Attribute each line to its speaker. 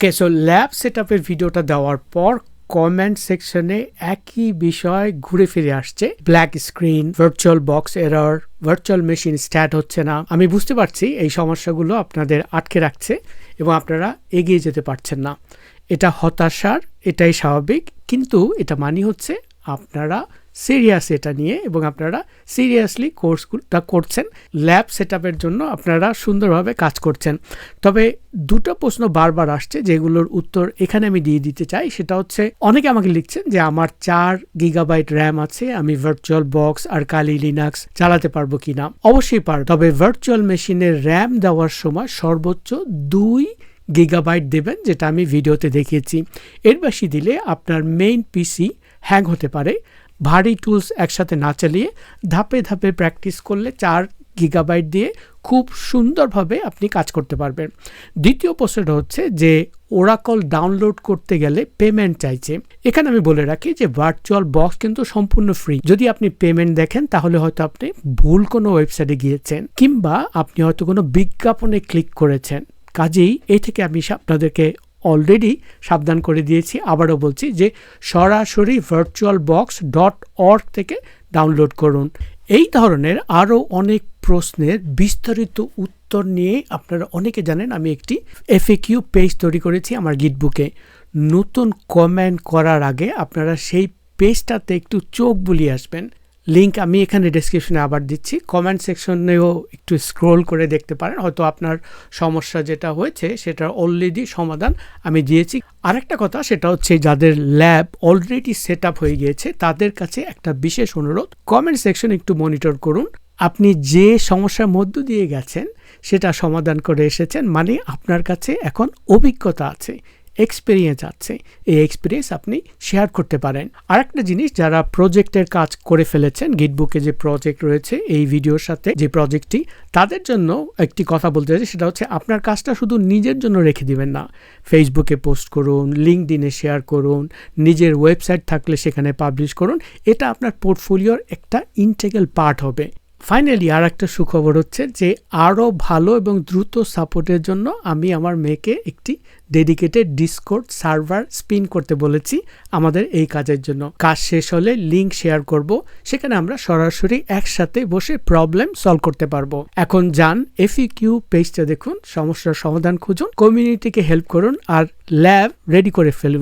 Speaker 1: ওকে, so lab সেটআপের ভিডিওটা দেওয়ার পর কমেন্ট সেকশনে একই বিষয় ঘুরে ফিরে আসছে। Black screen, virtual box error, virtual machine start হচ্ছে না। আমি বুঝতে পারছি এই সমস্যাগুলো আপনাদের আটকে রাখছে এবং আপনারা এগিয়ে যেতে পারছেন না। এটা হতাশার, এটাই স্বাভাবিক, কিন্তু এটা মানে হচ্ছে আপনারা সিরিয়াস এটা নিয়ে এবং আপনারা সিরিয়াসলি কোর্সটা করছেন। ল্যাব সেটআপের জন্য আপনারা সুন্দরভাবে কাজ করছেন। তবে দুটো প্রশ্ন বারবার আসছে যেগুলোর উত্তর এখানে আমি দিয়ে দিতে চাই। সেটা হচ্ছে, অনেকে আমাকে লিখছেন যে আমার 4 গিগাবাইট র্যাম আছে, আমি ভার্চুয়াল বক্স আর কালি লিনাক্স চালাতে পারবো কিনা। অবশ্যই পারবো, তবে ভার্চুয়াল মেশিনের র্যাম দেওয়ার সময় সর্বোচ্চ 2 গিগাবাইট দেবেন, যেটা আমি ভিডিওতে দেখিয়েছি। এর বেশি দিলে আপনার মেইন পিসি হ্যাং হতে পারে। ভারী টুলস একসাথে না চালিয়ে ধাপে ধাপে প্র্যাকটিস করলে 4 গিগাবাইট দিয়ে খুব সুন্দরভাবে আপনি কাজ করতে পারবেন। দ্বিতীয় প্রশ্নটা হচ্ছে যে ওরাকল ডাউনলোড করতে গেলে পেমেন্ট চাইছে। এখানে আমি বলে রাখি যে ভার্চুয়াল বক্স কিন্তু সম্পূর্ণ ফ্রি। যদি আপনি পেমেন্ট দেখেন তাহলে হয়তো আপনি ভুল কোনো ওয়েবসাইটে গিয়েছেন, কিংবা আপনি হয়তো কোনো বিজ্ঞাপনে ক্লিক করেছেন। কাজেই এই থেকে আমি আপনাদেরকে অলরেডি সাবধান করে দিয়েছি, আবারও বলছি যে সরাসরি virtualbox.org থেকে ডাউনলোড করুন। এই ধরনের আরও অনেক প্রশ্নের বিস্তারিত উত্তর নিয়ে আপনারা অনেকে জানেন আমি একটি FAQ পেজ তৈরি করেছি আমার গিটবুকে। নতুন কমেন্ট করার আগে আপনারা সেই পেজটাতে একটু চোখ বুলিয়ে আসবেন। লিঙ্ক আমি এখানে ডেসক্রিপশনে আবার দিচ্ছি। কমেন্ট সেকশনেও একটু স্ক্রোল করে দেখতে পারেন, হয়তো আপনার সমস্যা যেটা হয়েছে সেটার অলরেডি সমাধান আমি দিয়েছি। আরেকটা কথা, সেটা হচ্ছে যাদের ল্যাব অলরেডি সেট আপ হয়ে গিয়েছে তাদের কাছে একটা বিশেষ অনুরোধ, কমেন্ট সেকশন একটু মনিটর করুন। আপনি যে সমস্যার মধ্য দিয়ে গেছেন সেটা সমাধান করে এসেছেন, মানে আপনার কাছে এখন অভিজ্ঞতা আছে, এক্সপিরিয়েন্স আছে। এই এক্সপিরিয়েন্স আপনি শেয়ার করতে পারেন। আরেকটা জিনিস, যারা প্রজেক্টের কাজ করে ফেলেছেন, গিটবুকে যে প্রজেক্ট রয়েছে এই ভিডিওর সাথে যে প্রজেক্টটি, তাদের জন্য একটি কথা বলতে চাই। সেটা হচ্ছে আপনার কাজটা শুধু নিজের জন্য রেখে দিবেন না। ফেসবুকে পোস্ট করুন, লিঙ্কডইনে শেয়ার করুন, নিজের ওয়েবসাইট থাকলে সেখানে পাবলিশ করুন। এটা আপনার পোর্টফোলিওর একটা ইন্টিগ্রাল পার্ট হবে। ফাইনালি আর একটা সুখবর হচ্ছে যে আরও ভালো এবং দ্রুত সাপোর্টের জন্য আমি আমার মেয়েকে একটি ডেডিকেটেড ডিসকর্ড সার্ভার স্পিন করতে বলেছি আমাদের এই কাজের জন্য। কাজ শেষ হলে লিঙ্ক শেয়ার করব, সেখানে আমরা সরাসরি একসাথে বসে প্রবলেম সলভ করতে পারবো। এখন যান FAQ পেজটা দেখুন, সমস্যার সমাধান খুঁজুন, কমিউনিটিকে হেল্প করুন আর ল্যাব রেডি করে ফেলুন।